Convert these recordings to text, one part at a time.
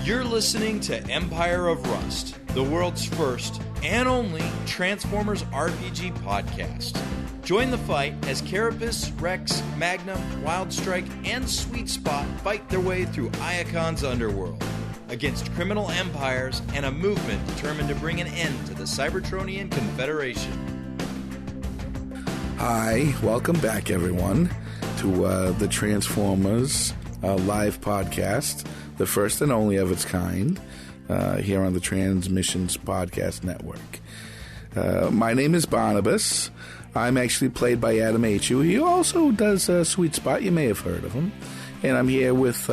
You're listening to Empire of Rust, the world's first and only Transformers RPG podcast. Join the fight as Carapace, Rex, Magnum, Wildstrike, and Sweet Spot fight their way through Iacon's underworld against criminal empires and a movement determined to bring an end to the Cybertronian Confederation. Hi, welcome back, everyone, to the Transformers live podcast, the first and only of its kind, here on the Transmissions Podcast Network. My name is Barnabas. I'm actually played by Adam H.U. He also does Sweet Spot. You may have heard of him. And I'm here with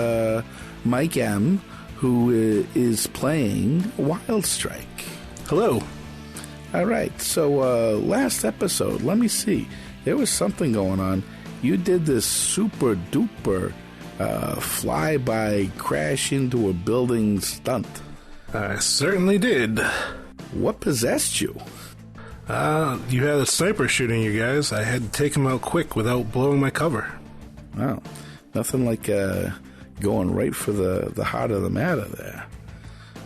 Mike M., who is playing Wildstrike. Hello. All right. So last episode, let me see. There was something going on. You did this super duper fly-by crash into a building stunt. I certainly did. What possessed you? You had a sniper shooting you guys. I had to take him out quick without blowing my cover. Wow. Nothing like going right for the heart of the matter there.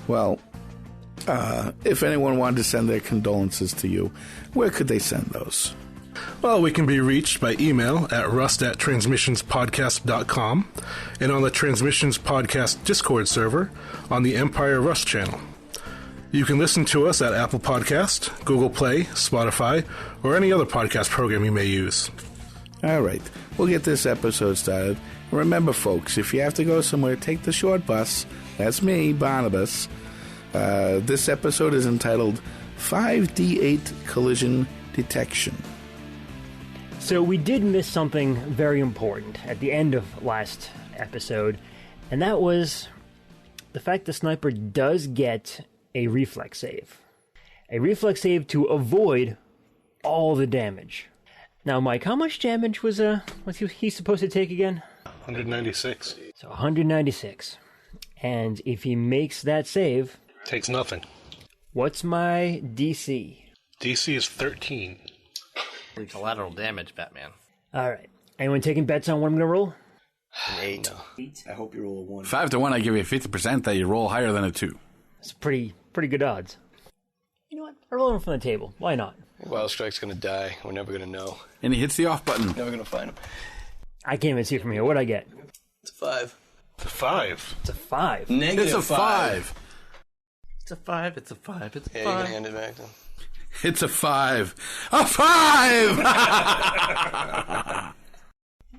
Well, if anyone wanted to send their condolences to you, where could they send those? Well, we can be reached by email at rust@transmissionspodcast.com and on the Transmissions Podcast Discord server on the Empire Rust channel. You can listen to us at Apple Podcast, Google Play, Spotify, or any other podcast program you may use. All right. We'll get this episode started. Remember, folks, if you have to go somewhere, take the short bus. That's me, Barnabas. This episode is entitled 5D8 Collision Detection. So we did miss something very important at the end of last episode, and that was the fact the sniper does get a reflex save. A reflex save to avoid all the damage. Now, Mike, how much damage was he supposed to take again? 196. So 196. And if he makes that save... Takes nothing. What's my DC? DC is 13. Collateral damage, Batman. All right. Anyone taking bets on what I'm going to roll? An 8. I hope you roll a 1. 5 to 1, I give you 50% that you roll higher than a 2. It's pretty good odds. You know what? I roll him from the table. Why not? Wildstrike's gonna die. We're never gonna know. And he hits the off button. Never gonna find him. I can't even see from here. What'd I get? It's a 5. It's a 5. It's a 5. Negative It's a 5. It's a 5, it's a 5, it's a 5. Yeah, you can hand it back to him. It's a 5. A 5!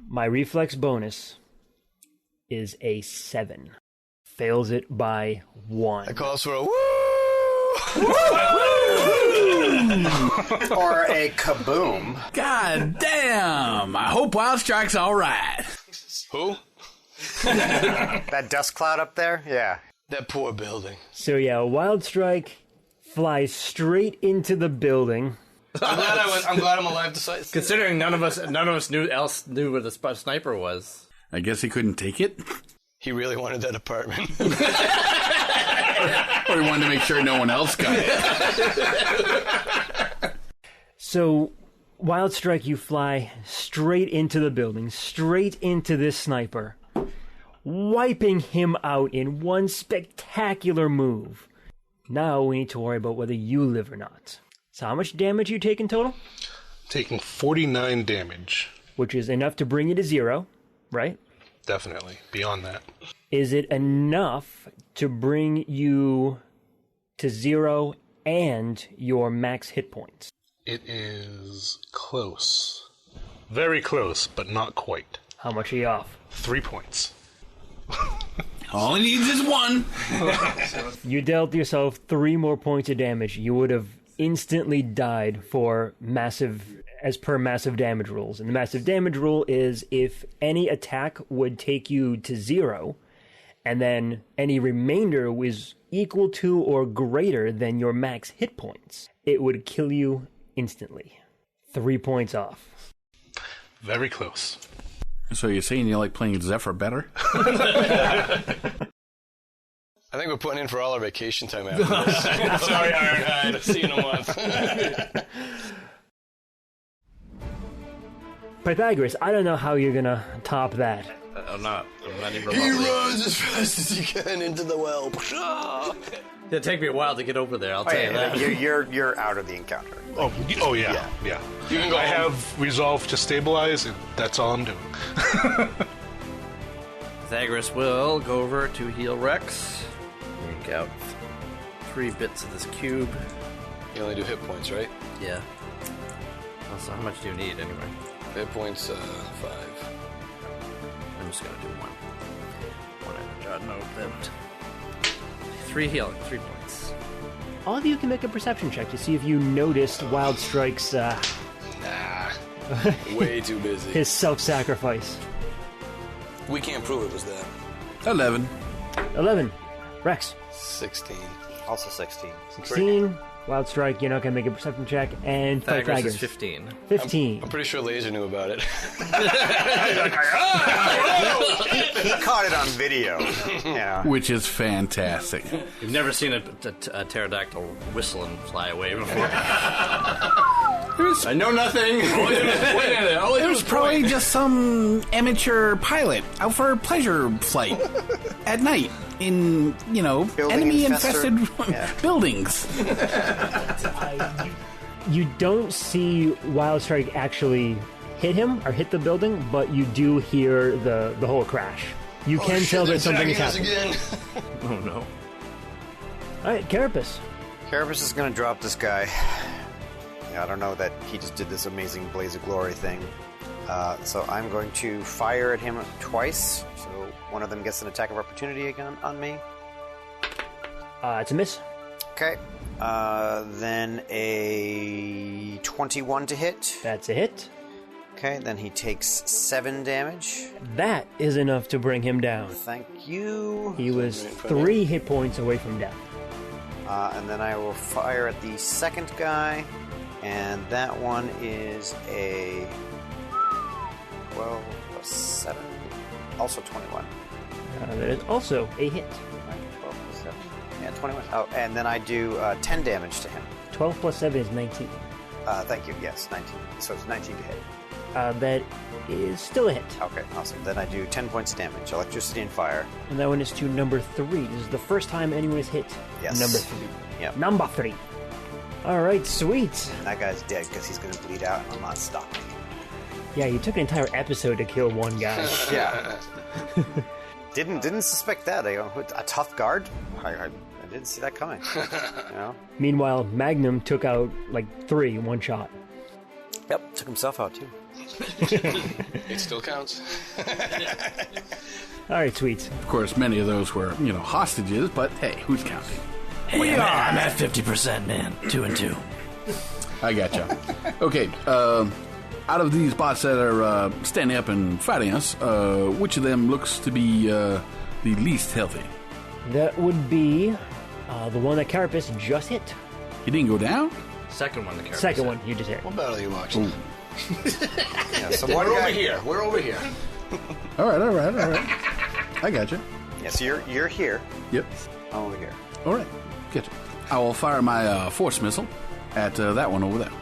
My reflex bonus is a 7. Fails it by 1. That calls for a woo! Or a kaboom. God damn! I hope Wildstrike's alright. Who? That dust cloud up there? Yeah. That poor building. So yeah, Wildstrike flies straight into the building. I'm glad I'm alive to sight. Considering none of us knew where the sniper was. I guess he couldn't take it? He really wanted that apartment. Or he wanted to make sure no one else got it. So, Wildstrike, you fly straight into the building, straight into this sniper, wiping him out in one spectacular move. Now we need to worry about whether you live or not. So how much damage you take in total? Taking 49 damage. Which is enough to bring you to 0, right? Definitely. Beyond that. Is it enough to bring you to 0 and your max hit points? It is close. Very close, but not quite. How much are you off? 3 points. All he needs is 1. You dealt yourself 3 more points of damage. You would have instantly died for as per massive damage rules. And the massive damage rule is if any attack would take you to 0, and then any remainder was equal to or greater than your max hit points, it would kill you instantly. 3 points off. Very close. So you're saying you like playing Zephyr better? I think we're putting in for all our vacation time after this. Sorry, Ironhide. See you in a month. Pythagoras, I don't know how you're gonna top that. I'm not even He remotely. runs as fast as he can into the well. It'll take me a while to get over there, I'll tell you that. You're out of the encounter. Oh yeah. You can go I home. have resolved to stabilize, and that's all I'm doing. Pythagoras will go over to heal Rex. Yank out 3 bits of this cube. You only do hit points, right? Yeah. Also, how much do you need anyway? Hit points, 5. I'm just gonna do 1. One I jot note that. 3 healing, 3 points. All of you can make a perception check to see if you noticed Wildstrike's Way too busy. his self-sacrifice. We can't prove it was that. 11. 11. Rex. 16. Also 16. 16. Wildstrike, you're not going to make a perception check. And Pythagoras Pythagoras. is 15. 15. I'm pretty sure Laser knew about it. He caught it on video. Yeah. Which is fantastic. You've never seen a pterodactyl whistle and fly away before. I know nothing. It was probably just some amateur pilot out for a pleasure flight at night in, enemy-infested buildings. You don't see Wildstrike actually hit him or hit the building, but you do hear the whole crash. You can tell that something is happening. Again. Oh no. All right, Carapace. Carapace is going to drop this guy. I don't know that he just did this amazing Blaze of Glory thing. So I'm going to fire at him twice. So one of them gets an attack of opportunity again on me. It's a miss. Okay. Then a 21 to hit. That's a hit. Okay, then he takes 7 damage. That is enough to bring him down. Thank you. He was 3 hit points away from death. And then I will fire at the second guy. And that one is a 12 plus 7. Also 21. That is also a hit. 12 plus 7. Yeah, 21. Oh, and then I do 10 damage to him. 12 plus 7 is 19. Thank you. Yes, 19. So it's 19 to hit. That is still a hit. Okay, awesome. Then I do 10 points of damage. Electricity and fire. And that one is to number 3. This is the first time anyone has hit Yes. number 3. Yep. Number 3. All right, sweet. That guy's dead because he's going to bleed out and I'm not stopping. Yeah, you took an entire episode to kill one guy. Yeah. Didn't suspect that. A tough guard? I didn't see that coming. Meanwhile, Magnum took out like 3 in one shot. Yep, took himself out too. It still counts. All right, sweet. Of course, many of those were, hostages, but hey, who's counting? Hey, I'm at 50%, man. 2 and 2. I gotcha. Okay, out of these bots that are standing up and fighting us, which of them looks to be the least healthy? That would be the one that Carapace just hit. He didn't go down? Second one, the character. Second one you just hit. What battle are you watching? Yeah, so one We're guy over here. We're over here. All right. I gotcha. Yeah, so you're here. Yep. I'm over here. All right, gotcha. I will fire my force missile at that one over there.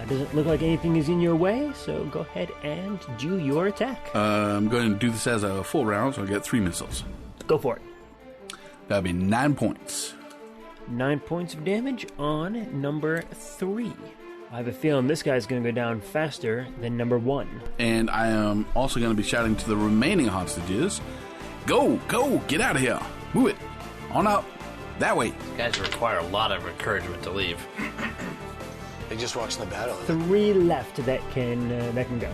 Doesn't look like anything is in your way, so go ahead and do your attack. I'm going to do this as a full round, so I'll get 3 missiles. Go for it. That'll be 9 points. 9 points of damage on number 3. I have a feeling this guy's going to go down faster than number 1. And I am also going to be shouting to the remaining hostages, Go, get out of here. Move it. On out. That way. These guys require a lot of encouragement to leave. They just watched the battle. 3 left that can go.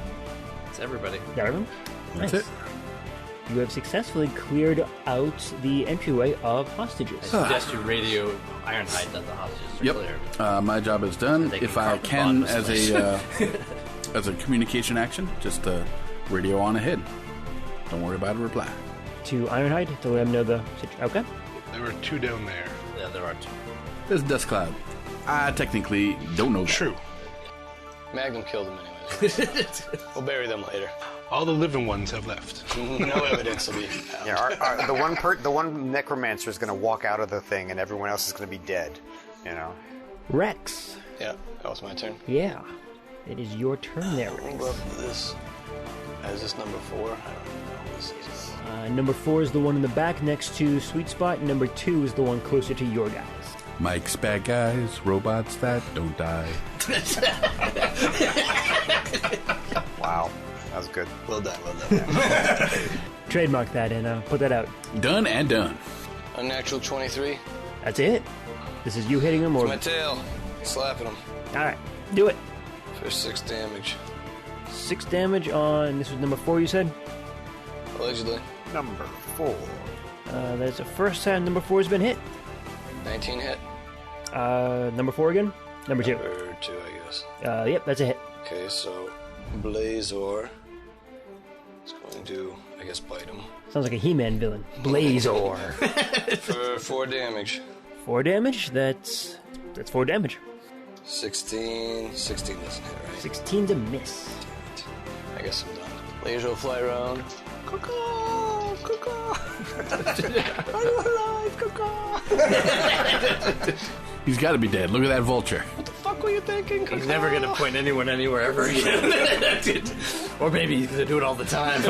It's everybody. Got everyone? That's Nice. it. You have successfully cleared out the entryway of hostages. I suggest you radio Ironhide that the hostages are cleared. My job is done. They can If I carp the can, bottom of as as a communication action, just radio on ahead. Don't worry about a reply. To Ironhide to let him know the situation. Okay. There were 2 down there. Yeah, there are 2. There's a dust cloud. I technically don't know that. True. Magnum killed them anyways. We'll bury them later. All the living ones have left. No evidence will be found. Yeah, the one necromancer is going to walk out of the thing, and everyone else is going to be dead. Rex. Yeah, that was my turn. Yeah. It is your turn there, We'll Rex. go up to this Is this number 4? I don't know. This is... Number 4 is the one in the back next to Sweet Spot. And number 2 is the one closer to your guys. Mike's bad guys, robots that don't die. Wow. That was good. Well done. Trademark that and put that out. Done and done. Unnatural 23. That's it. This is you hitting him or... My tail. Slapping him. Alright, do it. For 6 damage. 6 damage on... This was number 4 you said? Allegedly. Number 4. That's the first time number 4 has been hit. 19 hit. Number 4 again? Number 2. Number 2, I guess. Yep, that's a hit. Okay, so Blazor is going to, I guess, bite him. Sounds like a He-Man villain. Blazor. For 4 damage. 4 damage? That's 4 damage. 16. 16 doesn't hit, right? 16's a miss. I guess I'm done. Laser will fly around. Caw-caw! Caw-caw! Are you alive? Caw-caw! He's got to be dead. Look at that vulture. What the fuck were you thinking? He's never going to point anyone anywhere ever again. Or maybe he's going to do it all the time.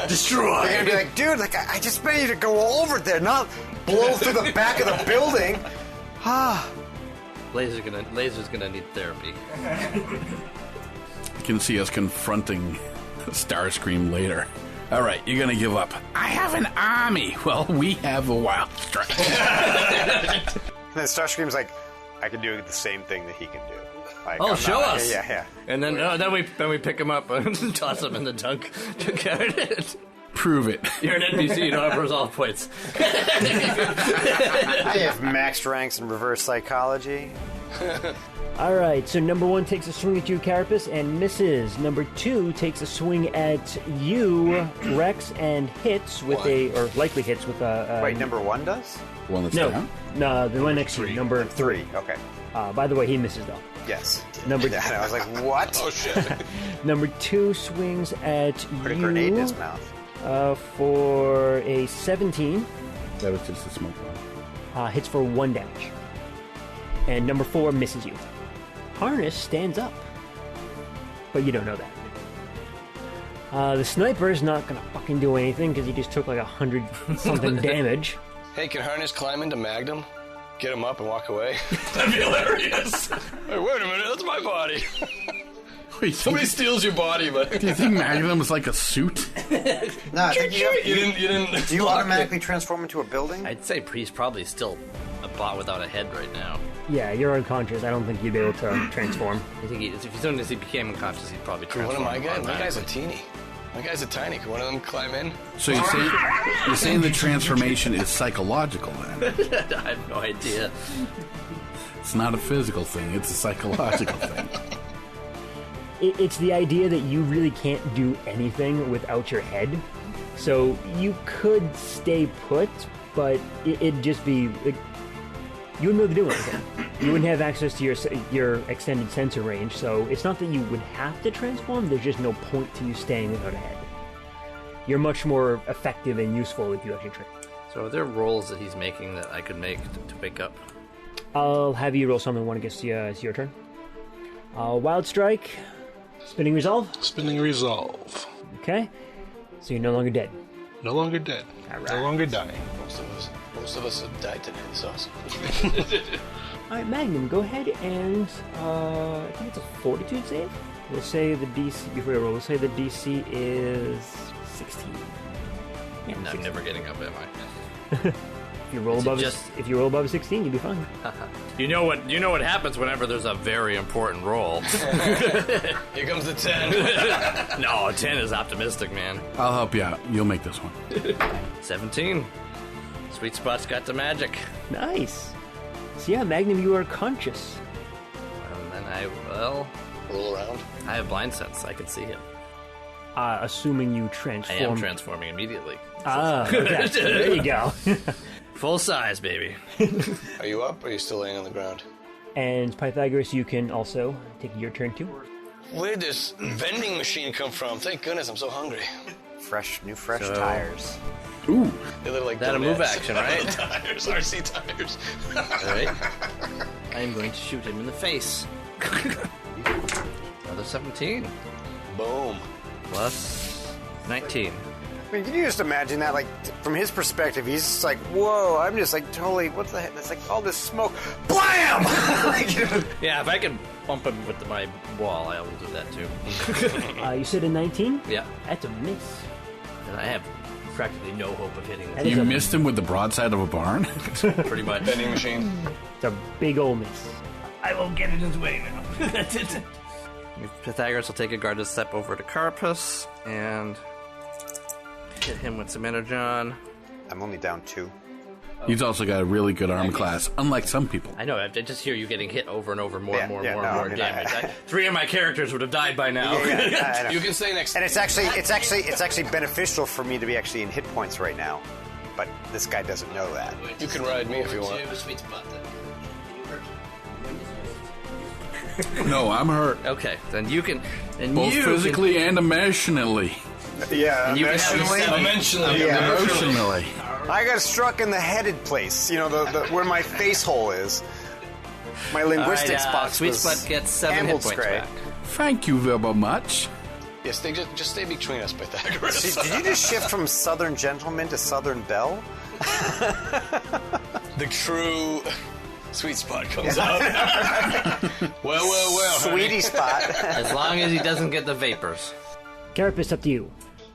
Destroy! They're gonna be like, dude, like I just meant you to go over there, not blow through the back of the building. Laser's gonna need therapy. You can see us confronting Starscream later. All right, you're going to give up. I have an army. Well, we have a Wildstrike. And then Starscream's like, I can do the same thing that he can do. Like, Oh, show us! Yeah. And then we pick him up and toss him in the junkyard. Prove it. You're an NPC, you don't have resolve points. I have maxed ranks in reverse psychology. Alright, so number 1 takes a swing at you, Carapace, and misses. Number 2 takes a swing at you, Rex, and hits with likely hits with a... Wait, number 1 does? One that's No, down? no, the one next to you, number 3. Okay. By the way, he misses, though. Yes. Number Yeah, and I was like, what? Oh, shit. Number 2 swings at Put a you grenade in his mouth. for a 17. That was just a smoke bomb. Hits for 1 damage. And number 4 misses you. Harness stands up. But you don't know that. The sniper is not gonna fucking do anything because he just took like 100 something damage. Hey, can Harness climb into Magnum? Get him up and walk away? That'd be hilarious. Hey, wait a minute, that's my body. Wait, Somebody steals your body, but... do you think Magnum is like a suit? No, I think You didn't... do you automatically transform into a building? I'd say he's probably still a bot without a head right now. Yeah, you're unconscious. I don't think you'd be able to transform. I think as soon as he became unconscious, he'd probably One transform. of my guys? My guy's a automatically. teeny. My guy's a tiny. Can one of them climb in? So you're saying the transformation is psychological then? I have no idea. It's not a physical thing, it's a psychological thing. It's the idea that you really can't do anything without your head. So you could stay put, but it'd just be... Like, you wouldn't be able to do anything. You wouldn't have access to your extended sensor range, so it's not that you would have to transform, there's just no point to you staying without a head. You're much more effective and useful if you actually train. So are there rolls that he's making that I could make to wake up? I'll have you roll something when it gets to it's your turn. Wildstrike. Spinning resolve. Spinning resolve. Okay. So you're no longer dead. No longer dead. All right. No longer dying. Most of us have died today. It's awesome. Alright, Magnum, go ahead and I think it's a fortitude save. We'll say the DC before you roll, we'll say the DC is 16. Yeah, I'm 16. never getting up, am I? If you roll Is it above just- if you roll above 16, you'll be fine. You know what happens whenever there's a very important roll. Here comes the 10. No, 10 is optimistic, man. I'll help you out. You'll make this one. 17. Sweet Spot's got the magic. Nice. So yeah, Magnum, you are conscious. And then Roll around. I have blind sense. I can see him. Assuming you I transform. am transforming immediately. Okay. There you go. Full size, baby. Are you up or are you still laying on the ground? And Pythagoras, you can also take your turn too. Where did this vending machine come from? Thank goodness, I'm so hungry. Fresh So- tires. Ooh. They look like That a move donuts. action, right? Tires, RC tires. Alright. I'm going to shoot him in the face. Another 17. Boom. Plus 19. I mean, can you just imagine that? Like, from his perspective, he's just like, whoa, I'm just like totally, what the heck? It's like all this smoke. Blam! Yeah, if I can bump him with my wall, I will do that too. You said a 19? Yeah. That's a miss. And I have practically no hope of hitting That this. is You a- missed him with the broadside of a barn? Pretty much. Vending machine. It's a big ol' miss. I will get in his way now. That's it. Pythagoras will take a guarded step over to Carapace and hit him with some energon. I'm only down 2. He's also got a really good armor class, unlike some people. I know, I just hear you getting hit over and over, more Yeah, and more yeah, and more no, and more I mean, damage. 3 of my characters would have died by now. I know. You can stay next. And it's actually beneficial for me to be actually in hit points right now. But this guy doesn't know that. You can ride me if you want. No, I'm hurt. Okay, then you can... And Both you physically and emotionally. Yeah, you can have Emotionally. Emotionally. I got struck in the headed place. You know, the where my face hole is. My linguistics box Sweet was Spot gets 7 hit ambled points scray. back. Thank you very much. Yes, just stay between us, Pythagoras. Did you just shift from Southern Gentleman to Southern Belle? The true sweet spot comes out. well. Sweetie spot. As long as he doesn't get the vapors. Carapace, up to you.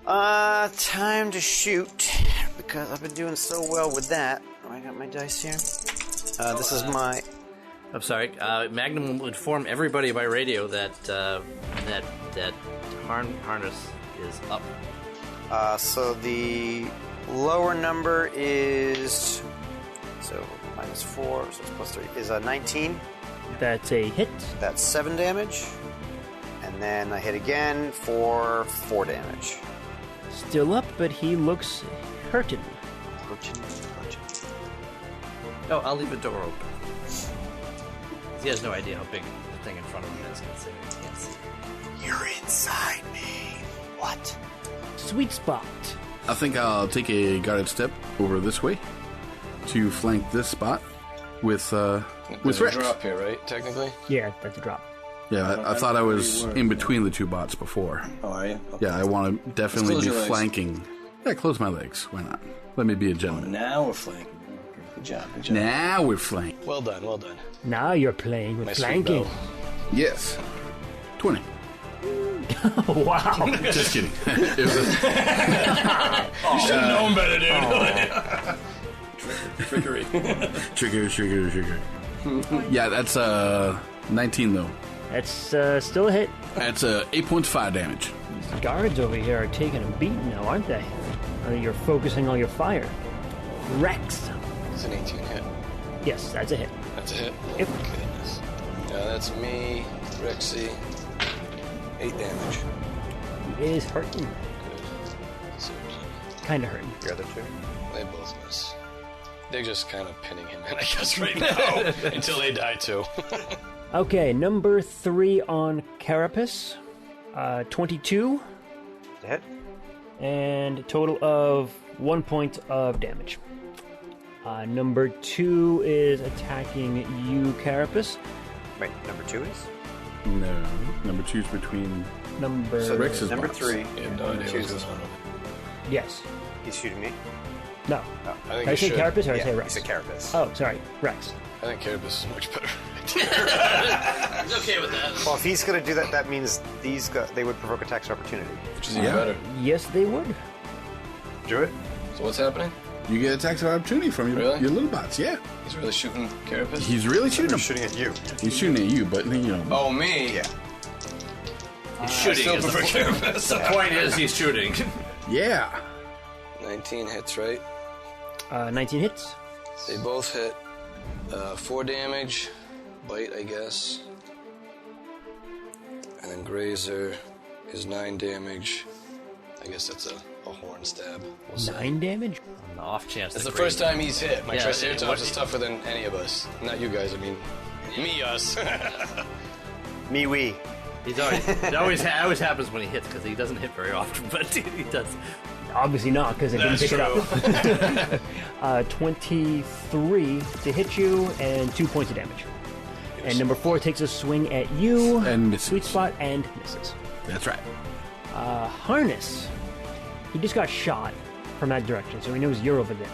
Time to shoot. Because I've been doing so well with that. Oh, I got my dice here. This is my... I'm sorry. Magnum will inform everybody by radio that that harness is up. So the lower number is... So minus 4, so it's plus 3. Is a 19. That's a hit. That's 7 damage. And then I hit again for 4 damage. Still up, but he looks hurted. Oh, I'll leave the door open. He has no idea how big the thing in front of him is. Considering he can't see. You're inside me. What? Sweet Spot. I think I'll take a guarded step over this way to flank this spot with There's a Rex. drop here, right? Technically. Yeah, that's a drop. Yeah, I thought I was in between the two bots before. Oh, are you? Okay. Yeah, I want to definitely Let's be close your legs. flanking. Yeah, close my legs. Why not? Let me be a gentleman. Now we're flanking. Good job. Good job. Now we're flanking. Well done. Now you're playing with My sweet flanking. bow. Yes. 20. Wow. Just kidding. It was a You should have known better, dude. Trickery. trigger. Yeah, that's 19 though. That's still a hit. That's 8.5 damage. These guards over here are taking a beat now, aren't they? You're focusing all your fire. Rex. It's an 18 hit. Yes, that's a hit. That's a hit. Yep. Goodness. That's me, Rexy. 8 damage. He is hurting. Good. So, Kind of hurting. The other two? they both miss. They're just kind of pinning him in, I guess, right now. Until they die, too. Okay, number 3 on Carapace. 22. The hit? And a total of 1 point of damage. Number 2 is attacking you, Carapace. Wait, number 2 is? No. Number 2's between. Number... So Rex's number box. 3. Yeah, no idea what's going on. Yes. He's shooting me? No. Oh, I Did think I you say should. Carapace or did I yeah, say he Rex? said Carapace. Oh, sorry. Rex. I think Carapace is much better. He's okay with that. Well, if he's going to do that, that means they would provoke attacks of opportunity. Which is even Yeah. better. Yes, they would. Do it? So what's happening? You get attacks of opportunity from your, Really? your little bots, yeah. He's really shooting Carapace? He's really shooting I'm them. shooting at you. He's shooting at you, but, you know. Oh, me? Yeah. He's shooting. Still is the prefer point. Carapace. The point is he's shooting. Yeah. 19 hits, right? 19 hits. They both hit 4 damage. Bite, I guess. And then Grazer is 9 damage. I guess that's a horn stab. We'll see. 9 damage? On the off chance. That's that the first Grazer- time he's hit. My Yeah, Triceratops is tougher than any of us. Not you guys, I mean, me, us. Me, we. He's always, it always happens when he hits because he doesn't hit very often, but he does. Obviously not, because I didn't That's pick it up. 23 to hit you, and 2 points of damage. And number 4 takes a swing at you. And misses. Sweet spot and misses. That's right. Harness. He just got shot from that direction, so he knows you're over there.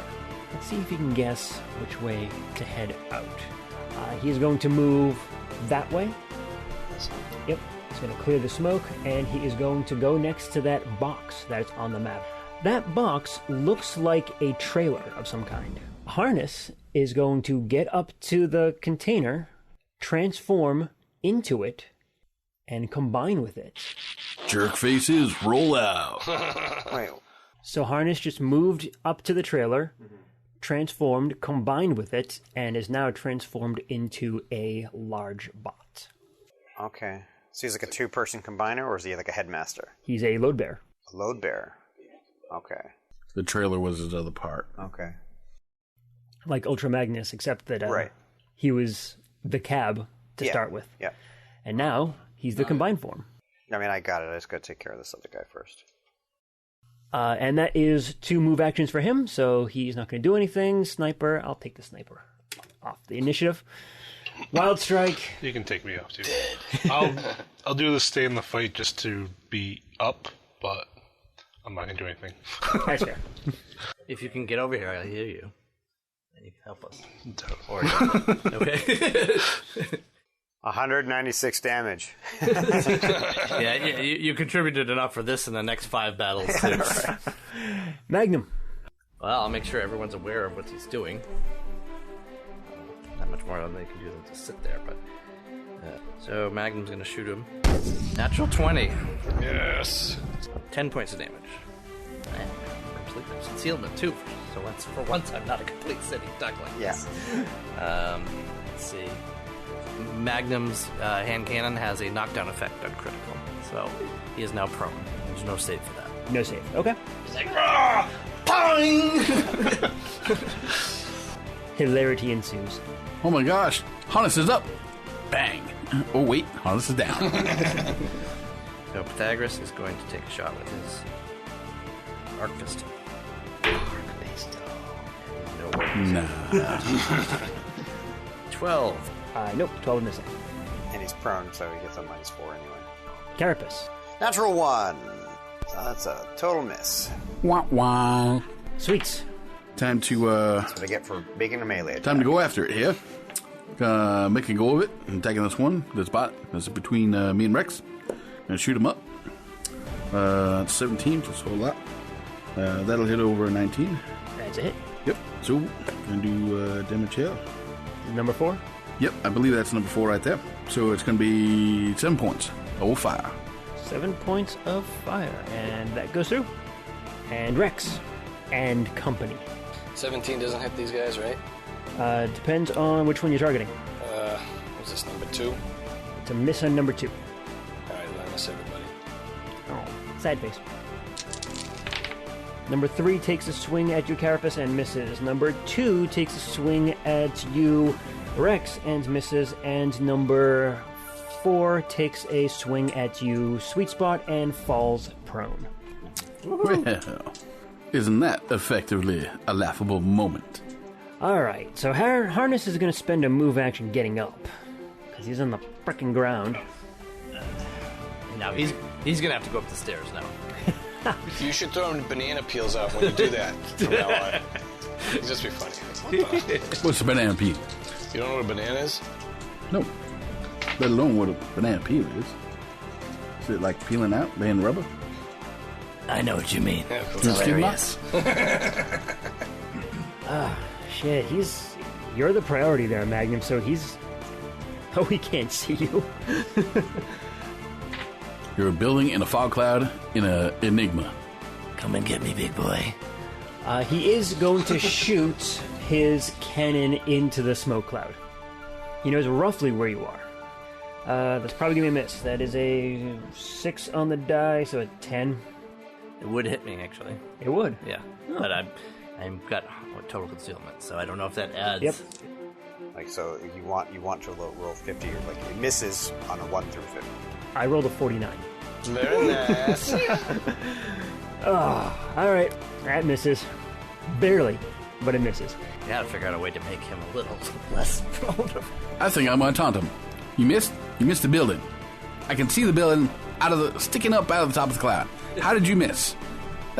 Let's see if he can guess which way to head out. He is going to move that way. Yep, he's going to clear the smoke, and he is going to go next to that box that's on the map. That box looks like a trailer of some kind. Harness is going to get up to the container, transform into it, and combine with it. Jerk faces, roll out. Wait. So Harness just moved up to the trailer, transformed, combined with it, and is now transformed into a large bot. Okay. So he's like a two-person combiner, or is he like a headmaster? He's a load bearer. A load bearer. Okay. The trailer was his other part. Okay. Like Ultra Magnus, except that right. he was the cab to start with. Yeah. And now he's the combined form. I mean, I got it. I just got to take care of this other guy first. And that is 2 move actions for him, so he's not going to do anything. Sniper, I'll take the sniper off the initiative. Wildstrike. You can take me up too. I'll do the stay in the fight just to be up, but I'm not going to do anything. That's fair. If you can get over here, I'll hear you. And you can help us. Or, okay. 196 damage. Yeah, you contributed enough for this and the next 5 battles, too. Magnum. Well, I'll make sure everyone's aware of what he's doing. Not much more than they can do than just sit there, but... so Magnum's going to shoot him. Natural 20. Yes. 10 points of damage. And complete concealment, too. So for once, I'm not a complete sitting duck like this. Let's see. Magnum's hand cannon has a knockdown effect on critical, so he is now prone. There's no save for that. No save. Okay. He's like, "Rah! Pong!" Hilarity ensues. Oh my gosh, Harness is up. Bang. Oh wait, Harness is down. So Pythagoras is going to take a shot with his arc pistol. Nah. 12. Nope, 12 missing. And he's prone, so he gets a -4 anyway. Carapace. Natural 1. So that's a total miss. Wah wah. Sweets. Time to That's what I get for making a melee attack. time to go after it here. Make a go of it. I'm taking this one, this bot. That's between me and Rex. Gonna shoot him up. 17, just hold that. That'll hit over 19. That's a hit. Yep. So gonna do damage here. Number 4. Yep, I believe that's number 4 right there. So it's gonna be 7 points. Oh, fire. 7 points of fire, and that goes through. And Rex and company. 17 doesn't hit these guys, right? Depends on which one you're targeting. Was this number 2? It's a miss on number 2. Alright, then I miss everybody. Oh, sad face. Number 3 takes a swing at you, Carapace, and misses. Number 2 takes a swing at you, Rex, and misses. And number 4 takes a swing at you, Sweet Spot, and falls prone. Well, isn't that effectively a laughable moment? Alright, so Harness is going to spend a move action getting up. Because he's on the frickin' ground. Now he's going to have to go up the stairs now. You should throw banana peels out when you do that from now on. It'd just be funny. What's a banana peel? You don't know what a banana is? No. Let alone what a banana peel is. Is it like peeling out, laying rubber? I know what you mean. Yeah, It's hilarious. Shit, you're the priority there, Magnum, so oh, he can't see you. You're a building in a fog cloud in a enigma. Come and get me, big boy. He is going to shoot his cannon into the smoke cloud. He knows roughly where you are. That's probably going to be a miss. That is a 6 on the die, so a 10. It would hit me, actually. It would? Yeah. Oh. But I've got total concealment, so I don't know if that adds. Yep. Like, so you want to roll 50, or like it misses on a 1 through 50. I rolled a 49. Very nice. Alright. That misses. Barely, but it misses. You gotta figure out a way to make him a little less prone. I think I'm going to taunt him. You missed? You missed the building. I can see the building sticking up out of the top of the cloud. How did you miss?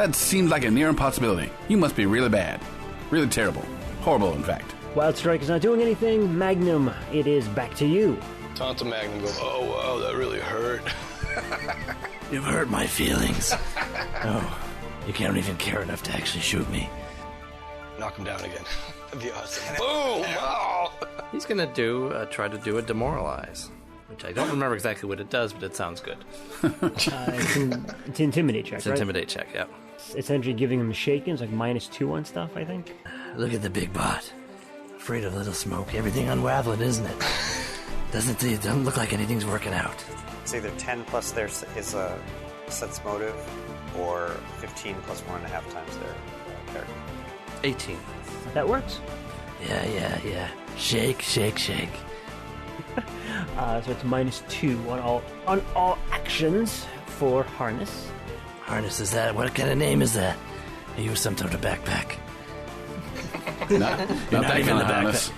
That seems like a near impossibility. You must be really bad. Really terrible. Horrible, in fact. Wildstrike is not doing anything. Magnum, it is back to you. Taunt Magnum goes, oh, wow, that really hurt. You've hurt my feelings. Oh, you can't even care enough to actually shoot me. Knock him down again. That'd be awesome. Boom! Oh. He's gonna try to do a demoralize, which I don't remember exactly what it does, but it sounds good. It's an intimidate check, It's an intimidate check, yeah. It's essentially giving him shakens, like -2 on stuff, I think. Look at the big bot. Afraid of little smoke. Everything unraveling, isn't it? It doesn't look like anything's working out. It's either 10 plus their is a sense motive, or 15 plus 1.5 times their character. 18. That works. Yeah. Shake. So it's -2 on all actions for Harness. Harness, is that? What kind of name is that? Are you some sort of backpack? Not that even kind of the harness.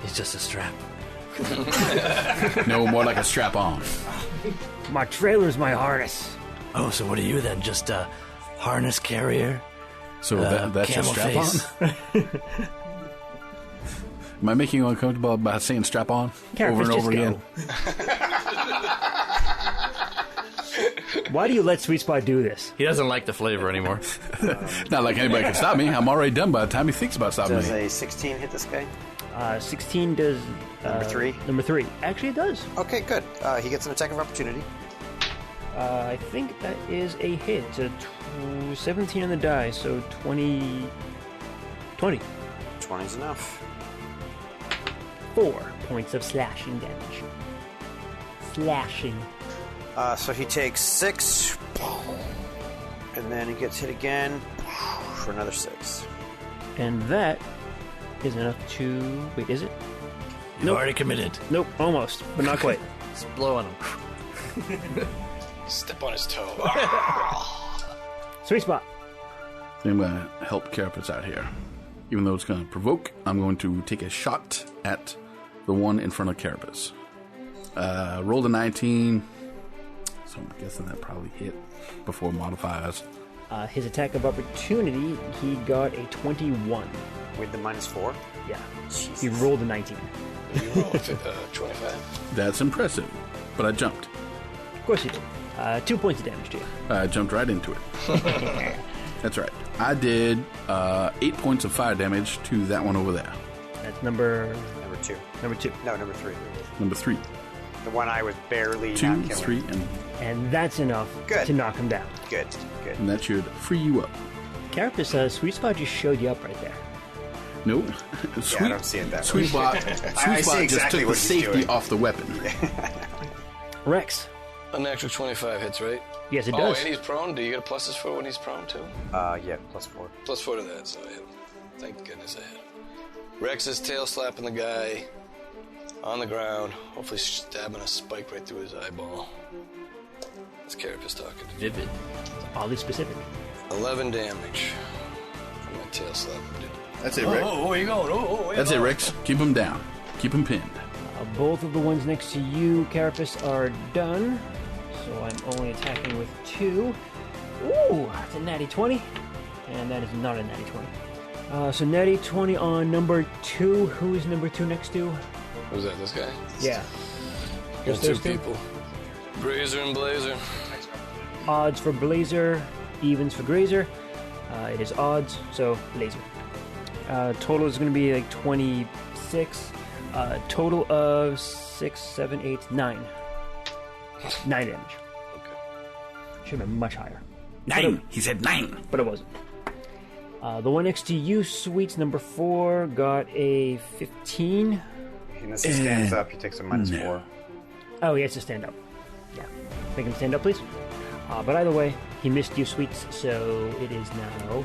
He's just a strap. No, more like a strap-on. My trailer's my harness. Oh, so what are you then? Just a harness carrier? So that's your camel strap-on? face. Am I making you uncomfortable by saying strap-on Carapace, over and over just again? Why do you let Sweet Spot do this? He doesn't like the flavor anymore. Not like anybody can stop me. I'm already done by the time he thinks about stopping Does me. a 16 hit this guy? 16 does... Number 3? Number 3. Actually, it does. Okay, good. He gets an attack of opportunity. I think that is a hit. 17 on the die, so 20... 20. 20's enough. 4 points of slashing damage. Slashing. So he takes 6, and then he gets hit again for another 6. And that is enough to... Wait, is it? You've already committed. Nope, almost, but not quite. Just blow on him. Step on his toe. Sweet Spot. I'm going to help Carapace out here. Even though it's going to provoke, I'm going to take a shot at the one in front of Carapace. Rolled a 19, so I'm guessing that probably hit before modifiers. His attack of opportunity, he got a 21. With the -4? Yeah. Jesus. He rolled a 19. You roll 25. That's impressive, but I jumped. Of course he did. 2 points of damage to you. I jumped right into it. That's right. I did 8 points of fire damage to that one over there. That's number 2. Number 2. No, number 3. Number 3. The one I was barely 2, not killing. 3, And that's enough Good. to knock him down. Good. and that should free you up. Carapace, Sweet Spot just showed you up right there. Nope. I don't see it that way. Sweet Spot I see just exactly took the what he's safety doing. off the weapon. Rex. A natural 25 hits, right? Yes, it Oh, does. and he's prone? Do you get pluses for when he's prone, too? Yeah, +4. +4 to that, so yeah. Thank goodness I had. Rex is tail slapping the guy on the ground, hopefully stabbing a spike right through his eyeball. This Carapace talking. Vivid. Oddly specific. 11 damage from my tail slap. That's it, Rick. Oh, where you going? That's it, Rex. Keep him down. Keep him pinned. Both of the ones next to you, Carapace, are done. So I'm only attacking with 2. Ooh, that's a natty 20. And that is not a natty 20. So natty 20 on number 2. Who is number 2 next to? Who's that, this guy? Yeah. There's Just two those people. Brazier and Blazer. Odds for Blazer, evens for Grazer. It is odds, so Blazer. Total is going to be like 26. Total of 6, 7, 8, 9. 9 damage. Okay. Should have been much higher. 9. He said 9. But it wasn't. The one next to you, Sweets, number 4, got a 15. Unless he stands up, he takes a -4. Oh, he has to stand up. Yeah. Make him stand up, please. But either way, he missed you, Sweets, so it is now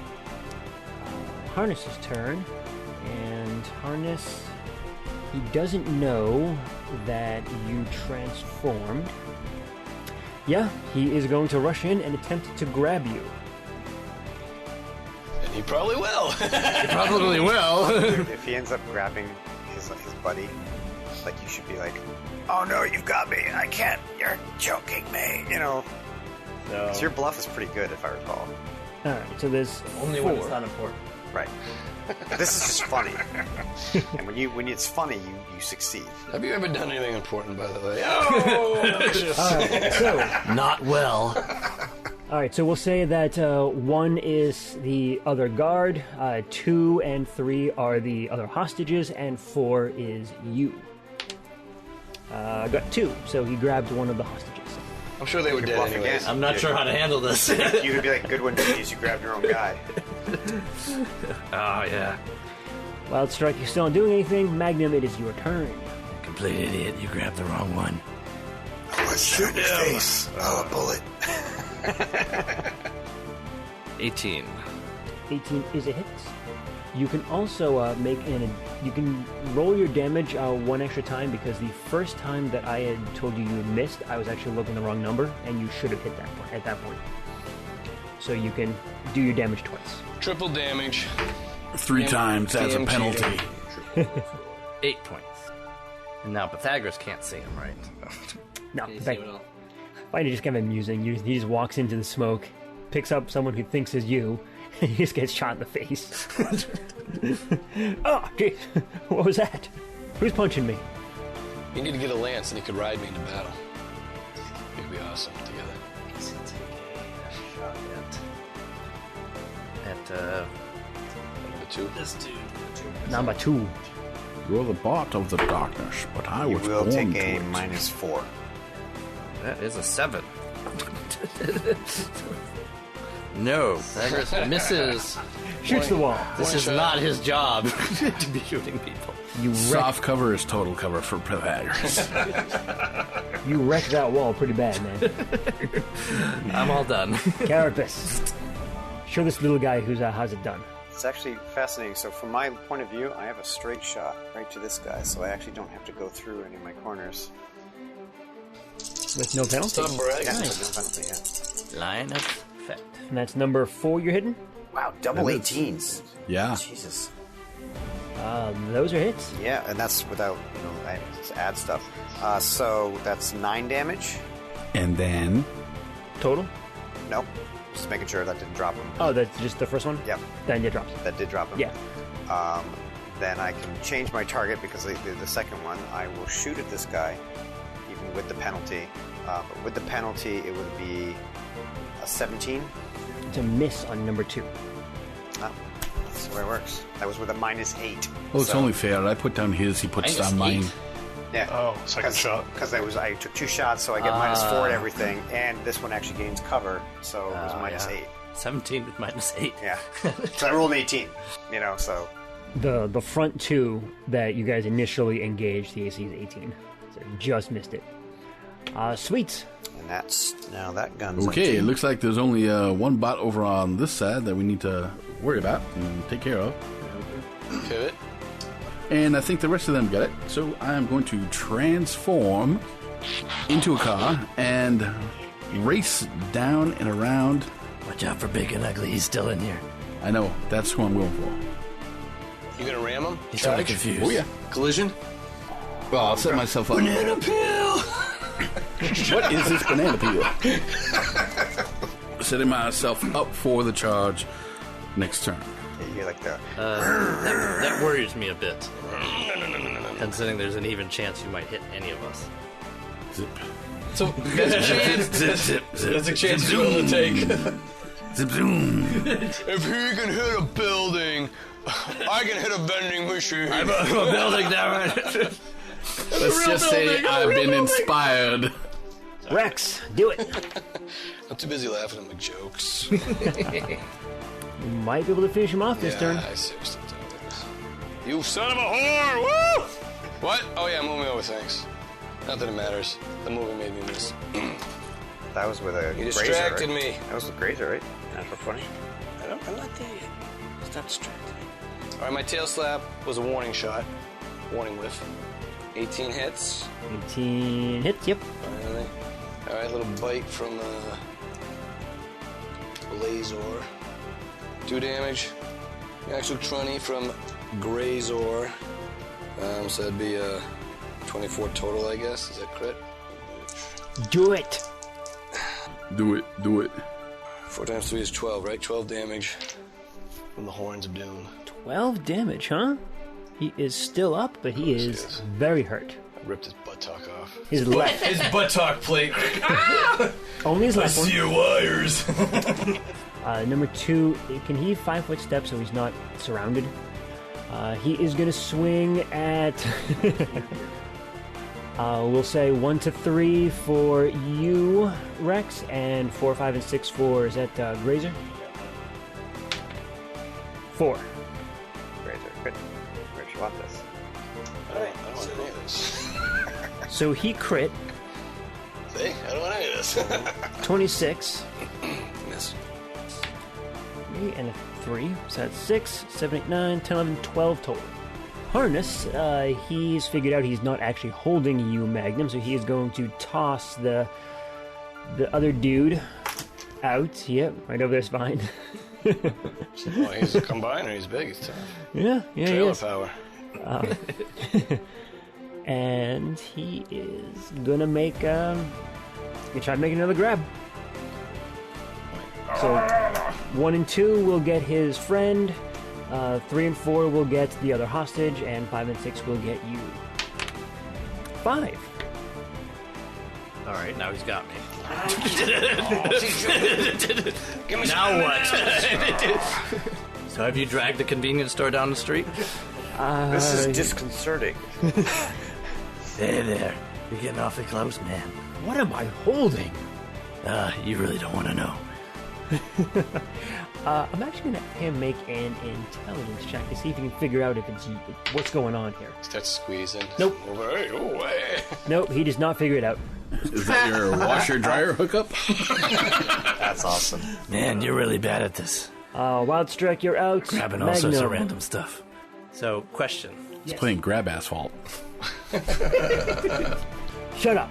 Harness's turn. And Harness, he doesn't know that you transformed. Yeah, he is going to rush in and attempt to grab you. And he probably will. You probably will. If he ends up grabbing his buddy, like, you should be like, "Oh no, you've got me! I can't! You're choking me!" You know. No. So your bluff is pretty good, if I recall. All right, so there's Only 4. when it's not important. Right. This is just funny. And when it's funny, you succeed. Have you ever done anything important, by the way? All right, so Not well. all right, so we'll say that 1 is the other guard, 2 and 3 are the other hostages, and 4 is you. Got 2, so he grabbed one of the hostages. I'm sure they were dead bluff anyways. again. I'm not sure how to handle this. You could be like, good one, Denise, you grabbed your own guy. Oh, yeah. Wildstrike, you're still not doing anything. Magnum, it is your turn. Complete idiot. You grabbed the wrong one. Let's shoot your face. Oh, a bullet. 18. 18 is a hit. You can also you can roll your damage 1 extra time, because the first time that I had told you you missed, I was actually looking the wrong number, and you should have hit that point, at that point. So you can do your damage twice. Triple damage. 3 times as a damn penalty. cheating. 8 points. And now Pythagoras can't see him, right? No, Can you in see fact, him at all? find it just kind of amusing. He just walks into the smoke, picks up someone who thinks is you, and he just gets shot in the face. Oh, geez. What was that? Who's punching me? You need to get a lance and you could ride me into battle. It'd be awesome together. He's gonna take a shot at Number 2. this dude. Number 2. You're the bot of the darkness, but I You was will born take to a it. -4. That is a 7. No, Pythagoras misses. Shoots the wall. This is not his job to be shooting people. You wreck, Soft cover is total cover for Pythagoras. you wreck that wall pretty bad, man. I'm all done. Carapace. Show this little guy how's it done. It's actually fascinating. So from my point of view, I have a straight shot right to this guy, so I actually don't have to go through any of my corners. With no penalty. Stop bragging. Yeah, no penalty, yeah. Line of effect. And that's number 4 you're hitting? Wow, double 18s. Yeah. Jesus. Those are hits. Yeah, and that's without, I have to add stuff. So that's 9 damage. And then Total? Nope. Just making sure that didn't drop him. Oh, that's just the first one? Yep, Then it drops. that did drop him. Yeah. Then I can change my target, because the second one, I will shoot at this guy, even with the penalty. But with the penalty, it would be a 17. It's a miss on number 2. Oh, that's the way it works. That was with a -8. well, it's So- only fair. I put down his, he puts Minus down mine. 8? Yeah. Oh, second shot. Because I took 2 shots, so I get -4 at everything, and this one actually gains cover, so it was -8. 17 with -8. Yeah. So I rolled an 18. So The front 2 that you guys initially engaged, the AC is 18. So you just missed it. Sweet. and that's now that gun's Okay, it empty. looks like there's only one bot over on this side that we need to worry about and take care of. Pivot. And I think the rest of them got it. So I'm going to transform into a car and race down and around. Watch out for Big and Ugly. He's still in here. I know, that's who I'm going for. You gonna ram him? He's totally confused. Oh, yeah. Collision? Well, I'll set myself up. Banana peel! What is this banana peel? Setting myself up for the charge next turn. You hear like the That worries me a bit. Considering there's an even chance you might hit any of us. Zip. So, there's a chance. Zip, zip, zip. There's a chance you're able to take. Zip, zoom. If he can hit a building, I can hit a vending machine. I'm a building now. Let's just say I've been inspired. Rex, do it. I'm too busy laughing at my jokes. You might be able to finish him off this turn. I see what you're doing. You son of a whore! Woo! What? Oh yeah, move me over, thanks. Not that it matters. The movie made me miss. that was with a You grazer, distracted right? me. That was with grazer, right? Natural 20. I'm not there yet. Stop distracting me. All right, my tail slap was a warning shot. Warning whiff. 18 hits. 18 hits, yep. Finally. All right, little bite from Blazor. 2 damage. Actual 20 from Grazor. So that'd be 24 total, I guess. Is that crit? Do it. Do it. 4 times 3 is 12, right? 12 damage from the Horns of Doom. 12 damage, huh? He is still up, but he is very hurt. I ripped his buttock off. His left. His buttock plate. Only his left one. your wires. Number 2, can he 5-foot step so he's not surrounded? He is going to swing at... we'll say 1 to 3 for you, Rex, and 4, 5, and 6 for, is that Grazer? 4. Grazer, good. Where'd you want this? I don't want any of this. So he crit, See? I don't want any of this. 26, Miss. 3, and a 3, so that's 6, 7, 8, 9, 10, 11, 12 total. Harness, he's figured out he's not actually holding you, Magnum, so he is going to toss the other dude out. Yep, right over there's fine. Well, he's a combiner. He's big. He's tough. Yeah, he Trailer is. power. And he is gonna make he try to make another grab. So 1 and 2 will get his friend, 3 and 4 will get the other hostage, and 5 and 6 will get you. 5. All right, now he's got me. Now what? So have you dragged the convenience store down the street? This is disconcerting. Hey there. You're getting awfully close, man. What am I holding? You really don't want to know. I'm actually gonna have him make an intelligence check to see if he can figure out if it's what's going on here. Starts squeezing. Nope. Away, away. Nope, he does not figure it out. Is that your washer-dryer hookup? That's awesome. Man, you're really bad at this. Wildstrike, you're out. Grabbing all sorts of random stuff. So, question. He's playing grab asphalt. Shut up.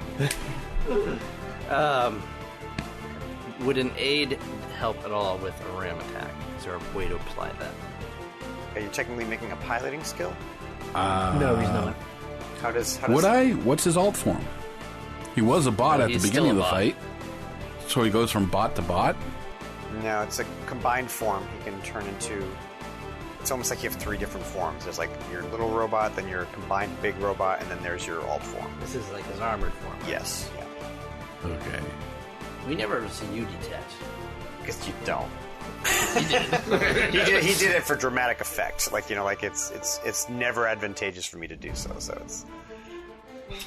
Would an aid help at all with a ram attack? Is there a way to apply that? Are you technically making a piloting skill? No, he's not. How does What's his alt form? He was a bot at the he's beginning of still the a bot. fight. So he goes from bot to bot? No, it's a combined form. He can turn into... It's almost like you have 3 different forms. There's like your little robot, then your combined big robot, and then there's your alt form. This is like his armored form. Yes. Yeah. Okay. We never ever see you detach. Because you don't. He did it for dramatic effect. Like, like it's never advantageous for me to do so. So it's...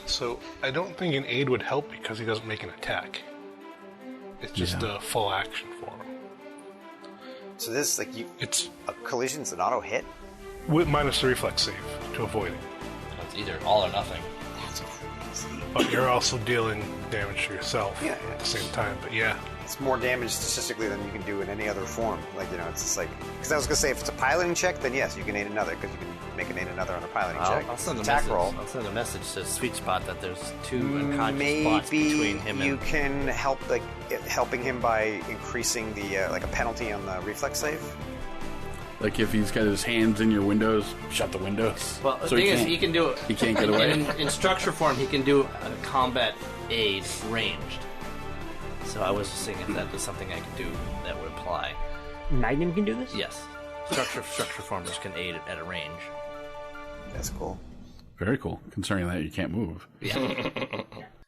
So I don't think an aid would help because he doesn't make an attack. It's just a full action for him. So this, a collision's an auto hit? With minus the reflex save to avoid it. It's either all or nothing. That's crazy. But you're also dealing damage to yourself at the same time. But yeah. It's more damage statistically than you can do in any other form. It's just like... Because I was going to say, if it's a piloting check, then yes, you can aid another, because you can make an aid another on a piloting check. I'll send a attack message. roll. I'll send a message to Sweet Spot that there's 2 unconscious spots between him Maybe you and... can help, helping him by increasing the, a penalty on the reflex save. Like if he's got his hands in your windows, shut the windows. Well, the So thing is, he can do it... He can't get away. In structure form, he can do a combat aid ranged. So I was just thinking if that was something I could do that would apply. Magnum can do this? Yes. Structure formers can aid at a range. That's cool. Very cool, considering that you can't move. Yeah.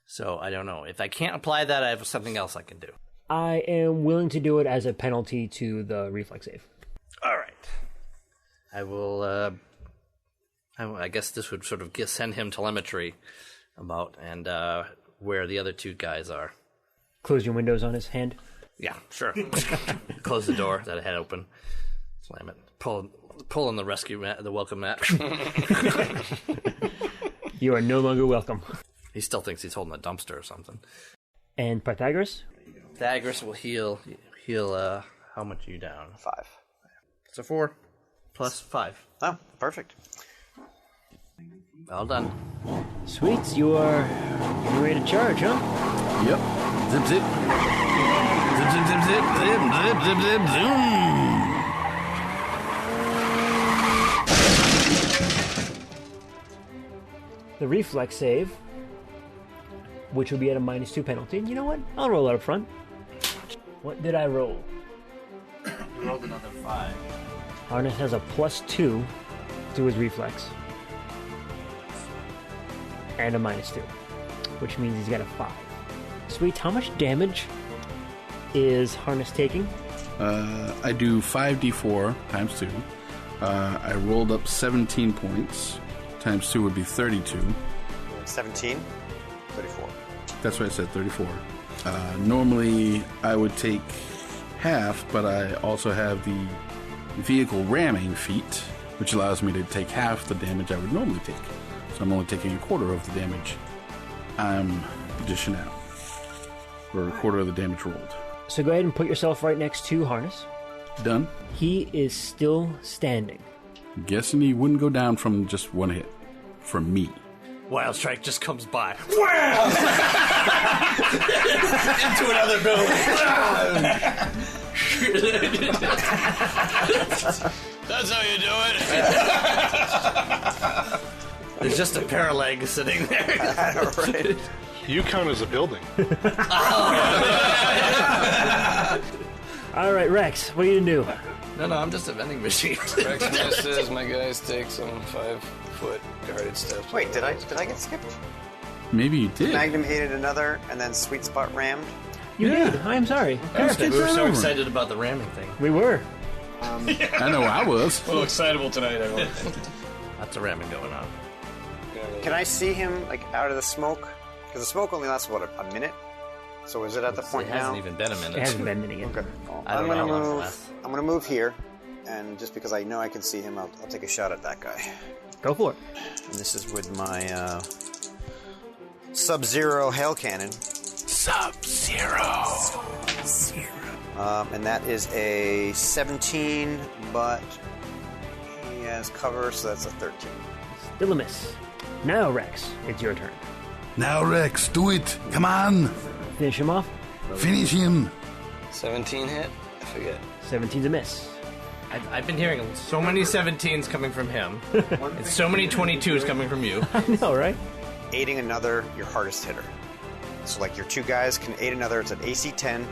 So I don't know. If I can't apply that, I have something else I can do. I am willing to do it as a penalty to the reflex save. All right. I will... I guess this would sort of send him telemetry about and where the other 2 guys are. Close your windows on his hand. Yeah, sure. Close the door that I had open. Slam it. Pull on the rescue mat, the welcome mat. You are no longer welcome. He still thinks he's holding a dumpster or something. And Pythagoras? Pythagoras will heal. How much are you down? 5. It's a 4 plus 5. Oh, perfect. Well done. Sweet, you are ready to charge, huh? Yep. Zip, zip. Zip, zip, zip, zip, zip, zip, zip, zip, zoom. The reflex save, which will be at a -2 penalty. And you know what? I'll roll out up front. What did I roll? You rolled another 5. Harness has a +2 to his reflex. And a -2. Which means he's got a 5. Sweet, how much damage is Harness taking? I do 5d4 times 2. I rolled up 17 points. Times 2 would be 32. 17? 34. That's what I said, 34. Normally, I would take half, but I also have the vehicle ramming feat, which allows me to take half the damage I would normally take. So I'm only taking a quarter of the damage I'm dishing out. Or a quarter of the damage rolled. So go ahead and put yourself right next to Harness. Done. He is still standing. Guessing he wouldn't go down from just one hit. From me. Wildstrike just comes by. Into another building. That's how you do it. There's just a pair of legs sitting there. Right. You count as a building. All right, Rex, what are you going to do? No, I'm just a vending machine. Rex misses. My guys take some 5-foot guarded steps. Wait, did I get skipped? Maybe you did. Magnum hated another, and then Sweet Spot rammed. You did. I'm sorry. We were so excited about the ramming thing. We were. I know I was. A little excitable tonight, everyone. Lots of ramming going on. Can I see him like out of the smoke? Because the smoke only lasts what, a minute. So is it at the point It now? hasn't even been a minute. It hasn't been many yet. Okay. Well, I don't know how long it lasts. I'm gonna move here, and just because I know I can see him, I'll take a shot at that guy. Go for it. And this is with my Sub-Zero Hail Cannon. Sub-Zero. And that is a 17, but he has cover, so that's a 13. Still a miss. Now, Rex, it's your turn. Now, Rex, do it. Come on. Finish him off. Finish him. 17 hit? I forget. 17's a miss. I've been hearing so many 17s coming from him, and so many 22s coming from you. I know, right? Aiding another, your hardest hitter. So, like, your two guys can aid another. It's an AC 10,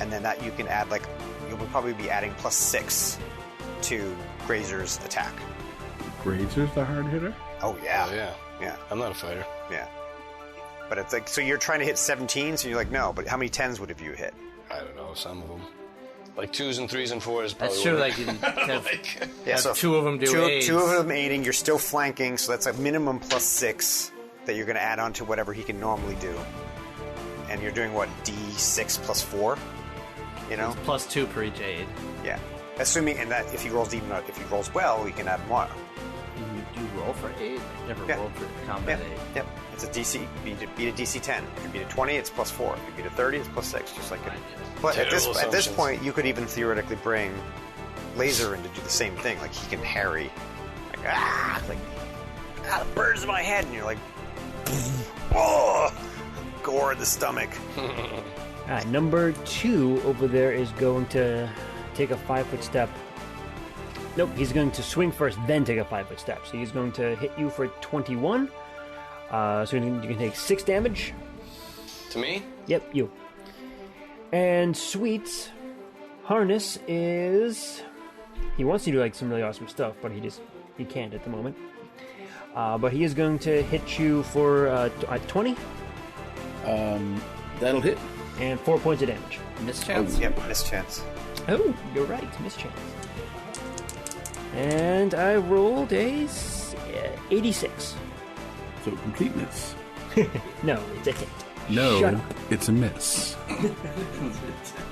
and then that you can add, like, you'll probably be adding +6 to Grazer's attack. Grazer's the hard hitter? Oh, yeah. Oh, yeah. Yeah. I'm not a fighter. Yeah. But it's like, so you're trying to hit 17, so you're like, no, but how many 10s would have you hit? I don't know, some of them. Like 2s and 3s and 4s. That's true. Like you have, Yeah, have so two of them do aids. Two of them aiding, you're still flanking, so that's a minimum +6 that you're going to add on to whatever he can normally do. And you're doing, what, D6 +4? You know? It's +2 per each aid. Yeah. Assuming, and that if he rolls well, you can add more. Do you roll for aid? Never Yeah. rolled for combat aid. Yep. It's a DC. Beat a DC 10. If you beat a 20, it's +4. If you beat a 30, it's +6. Just like it. But at this assumptions. point, you could even theoretically bring Laser in to do the same thing. Like he can harry. Like the birds in my head, and you're like, oh, gore in the stomach. Number 2 over there is going to take a 5-foot step. Nope, he's going to swing first, then take a 5-foot step. So he's going to hit you for 21. So you can take 6 damage. To me? Yep, you. And Sweet's harness is... He wants to do like some really awesome stuff, but he can't at the moment. But he is going to hit you for 20. That'll hit. And 4 points of damage. Mischance? Yep, mischance. Oh, you're right, mischance. And I rolled a 86. So complete miss. No, it's a hit. No, Shut up. it's a miss.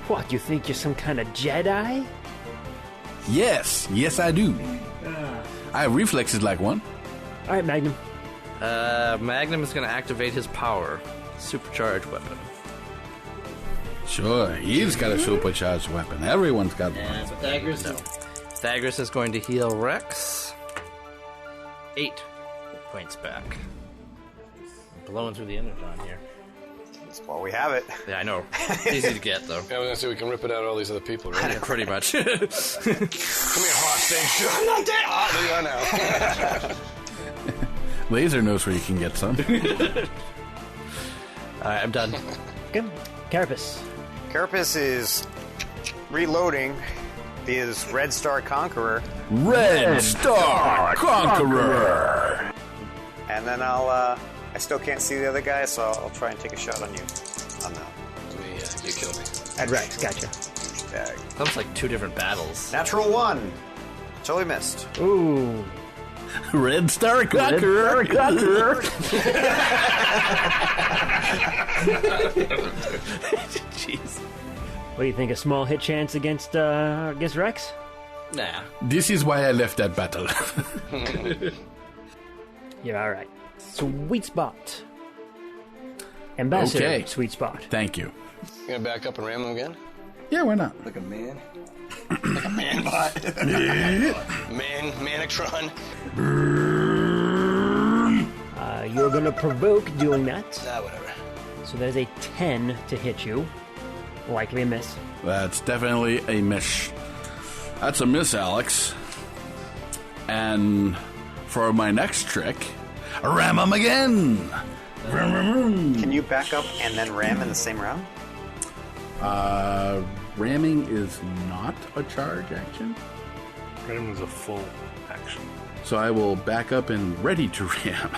What, you think you're some kind of Jedi? Yes, I do. I have reflexes like one. All right, Magnum. Magnum is going to activate his power. Supercharged weapon. Sure, he's got a supercharged weapon. Everyone's got one. And Thagris? No. Thagris is going to heal Rex. 8 points back. I'm blowing through the energon here. That's why we have it. Yeah, I know. Easy to get, though. Yeah, I was going to say we can rip it out of all these other people, right? Yeah, pretty much. Come here, hostage. I'm not dead. Oh, there you are now. Laser knows where you can get some. Alright, I'm done. Okay. Carapace. Carapace is reloading his Red Star Conqueror. Red Star Conqueror! And then I still can't see the other guy, so I'll try and take a shot on you. On the... You killed me. At Right, gotcha. Sounds like two different battles. Natural 1. Totally missed. Ooh. Red Star Conqueror! Jeez. What do you think? A small hit chance against Rex? Nah. This is why I left that battle. Yeah, all right. Sweet spot. Ambassador, Okay. sweet spot. Thank you. You gonna back up and ram him again? Yeah, why not? Like a man? Like a man bot? Manitron? You're going to provoke doing that. Nah, whatever. So that is a 10 to hit you. Likely a miss. That's definitely a miss. That's a miss, Alex. And for my next trick, ram him again. Can you back up and then ram in the same round? Ramming is not a charge action, Ram is a full action. so I will back up and ready to ram.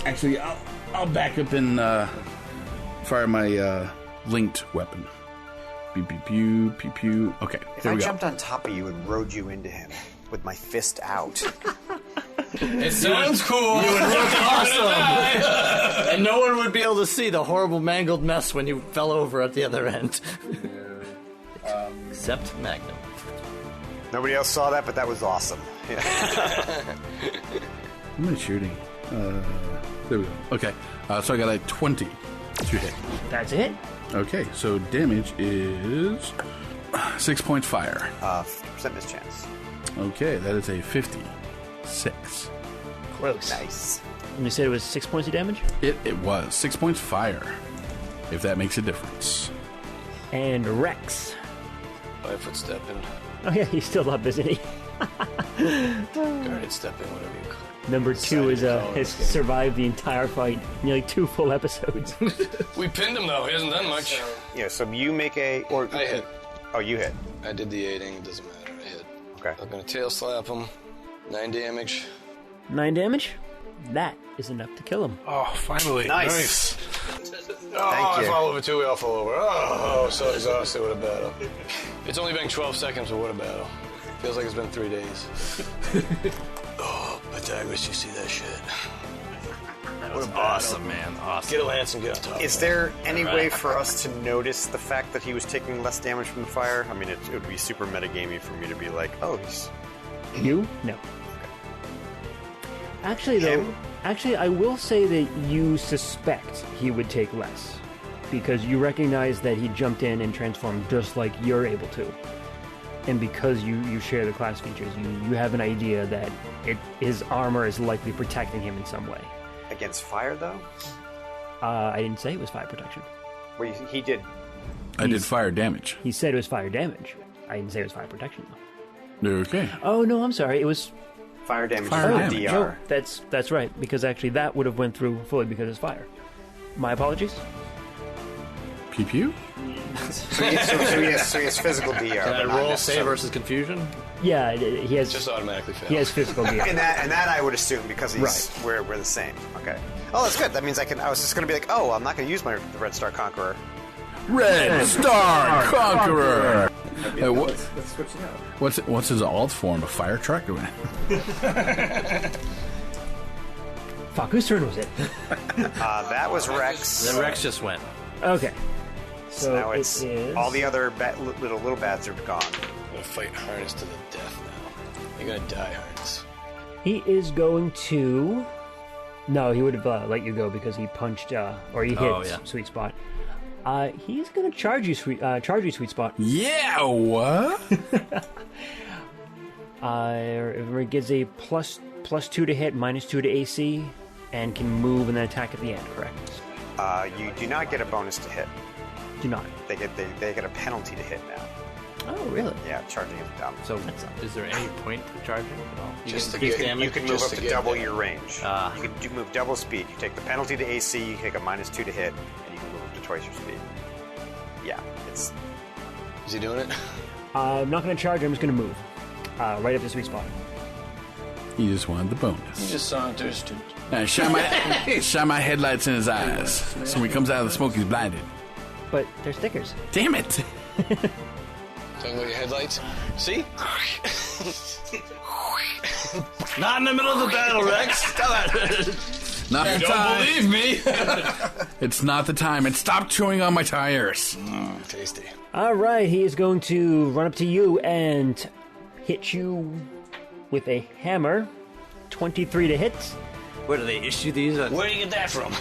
Actually, I'll back up and fire my linked weapon. Pew pew pew pew pew. Okay, If here I we go. jumped on top of you and rode you into him with my fist out. It sounds cool. You would look awesome. And no one would be able to see the horrible mangled mess when you fell over at the other end. Except Magnum. Nobody else saw that, but that was awesome. Yeah. Who am I shooting? There we go. Okay, so I got a 20 to hit. That's it? Okay, so damage is 6 points fire. 50% mischance. Okay, that is a 56. Close. Nice. And you said it was 6 points of damage? It was 6 points fire, if that makes a difference. And Rex. 5 foot step in. Oh yeah, he's still up, isn't he? Guarded step in, whatever you call it. Number 2 is Decided to call has this game. survived the entire fight, nearly 2 full episodes. We pinned him though. He hasn't done much. Yeah, so you make a... Or, I hit. Oh, you hit. I did the aiding. It doesn't matter. I hit. Okay. I'm gonna tail slap him. 9 damage. 9 damage? That is enough to kill him. Oh, finally. Nice. Oh, I you. fall over too. We all fall over. Oh, so exhausted. What a battle. It's only been 12 seconds, but what a battle. Feels like it's been 3 days. Oh, Pythagoras, you see that shit? That was awesome, man. Awesome. Get a lance and get on top. Is there any way for us to notice the fact that he was taking less damage from the fire? I mean, it would be super metagamey for me to be like, oh, he's... You? No. Actually, though, I will say that you suspect he would take less. Because you recognize that he jumped in and transformed just like you're able to. And because you share the class features, you have an idea that his armor is likely protecting him in some way. Against fire, though? I didn't say it was fire protection. Well, he did... I did fire damage. He said it was fire damage. I didn't say it was fire protection, though. Okay. Oh, no, I'm sorry. It was... Fire damage Fire is damage. DR. No, that's right, because actually that would have went through fully because it's fire. My apologies. Pew pew? So he has physical DR. Can I but not roll save necessarily- versus confusion? Yeah, he has Just automatically fail. he has physical gear. And that I would assume because he's we're the same. Okay. Oh, that's good. That means I was just going to be like, oh, I'm not going to use the Red Star Conqueror. Red Star Conqueror! Let's switch it out. What's his alt form? A fire truck? Or what? Fuck, whose turn was it? That was Rex. Then Rex just went. Okay. So now it it's is... all the other little bads are gone. I'm gonna fight Harness to the death now. You're gonna die, Harness. He is going to... No, he would have let you go because he punched, or he hit Oh, yeah. Sweet Spot. He's going to charge you, Sweet Spot. Yeah, what? It gives a plus 2 to hit, minus 2 to AC, and can move and then attack at the end, correct? You do not get a bonus to hit. Do not. They get a penalty to hit now. Oh, really? Yeah, charging is dumb. So, is there any point to charging at all? Just to get get- damage? You can move just up to to get double damage. your range. You can move double speed. You take the penalty to AC, you take a minus 2 to hit, and you can move up to twice your speed. Yeah. It's Is he doing it? I'm not going to charge. I'm just going to move right up the sweet spot. He just wanted the bonus. You just saunters to... Shine my headlights in his eyes. So when he comes out of the smoke, he's blinded. But they're stickers. Damn it! Talking about your headlights? See? Not in the middle of the battle, Rex. Stop it. Not You the don't time. believe me? It's not the time. And stop chewing on my tires. Tasty. All right, he is going to run up to you and hit you with a hammer. 23 to hit. Where do they issue these? Where do you get that from?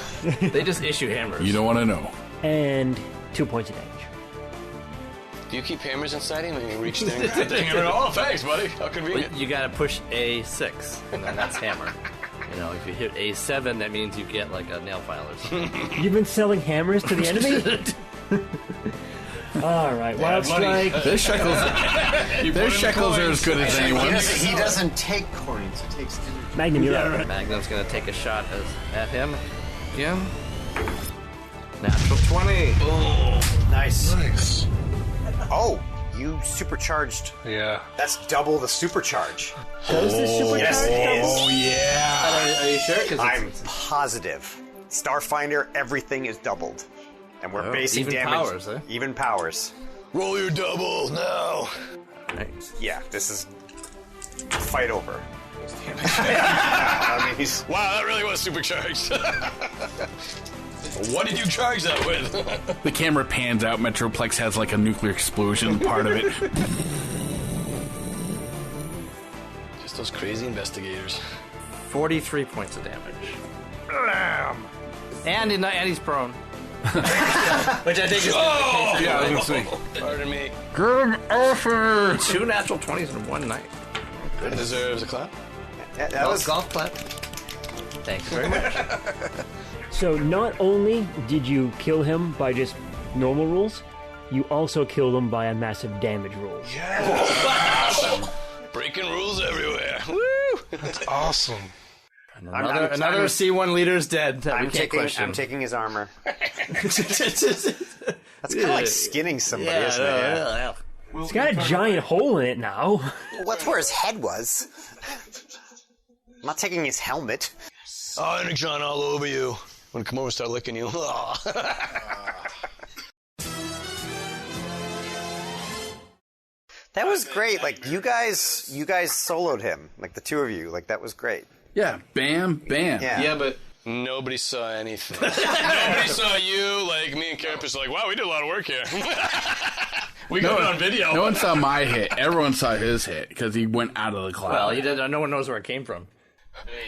They just issue hammers. You don't want to know. And 2 points of damage. Do you keep hammers inside him when you reach there? Oh, thanks, buddy. How convenient. You gotta push A6, and then that's hammer. You know, if you hit A7, that means you get like a nail file or something. You've been selling hammers to the enemy? All right, Wildstrike. Their shekels are as good as anyone's. he doesn't take coins, he takes energy. Magnum, you're up. Magnum's gonna take a shot at him again. Natural 20. Nice. Oh, you supercharged. Yeah. That's double the supercharge. Does the supercharge double? Oh, yeah. Are you sure? 'Cause I'm positive. Starfinder, everything is doubled. And we're basing even damage. powers, eh? Even powers. Roll your double now. Nice. Yeah, this is fight over. I mean, he's... Wow, that really was supercharged. What did you charge that with? The camera pans out. Metroplex has like a nuclear explosion part of it. Just those crazy investigators. 43 points of damage. And he's prone. Which I think is the case. Yeah, I was going to say. Pardon me. Good effort. 2 natural 20s in one night. That deserves a clap. That was... golf clap. Thank you very much. So not only did you kill him by just normal rules, you also killed him by a massive damage roll. Breaking rules everywhere. Woo! That's awesome. Another C1 leader's dead. That we can't question. I'm taking his armor. That's kind of like skinning somebody, isn't it? Yeah. It's got a giant hole in it now. Well, that's where his head was. I'm not taking his helmet. Oh, Energon all over you. I'm gonna come over and start licking you. That was great. Like, you guys soloed him. Like, the two of you. Like, that was great. Yeah, bam, bam. Yeah, but nobody saw anything. Nobody saw you. Like, me and Carapace are like, wow, we did a lot of work here. We got it on video. No one saw my hit. Everyone saw his hit because he went out of the cloud. Well, he did. No one knows where it came from.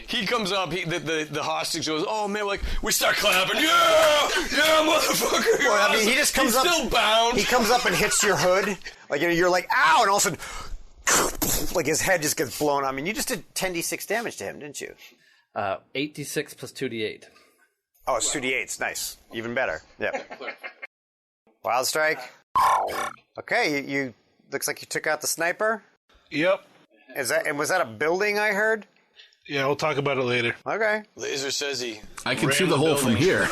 He comes up, the hostage goes, oh man, like, we start clapping, yeah, motherfucker. Well, I mean, he just comes He's up. still bound. He comes up and hits your hood. Like, you're like, ow, and all of a sudden, like, his head just gets blown. I mean, you just did 10d6 damage to him, didn't you? 8d6 plus 2d8. Oh, it's 2d8s. Nice. Even better. Yep. Wildstrike. Okay, you looks like you took out the sniper. Yep. Was that a building I heard? Yeah, we'll talk about it later. Okay. Laser says he. I can see the hole from here.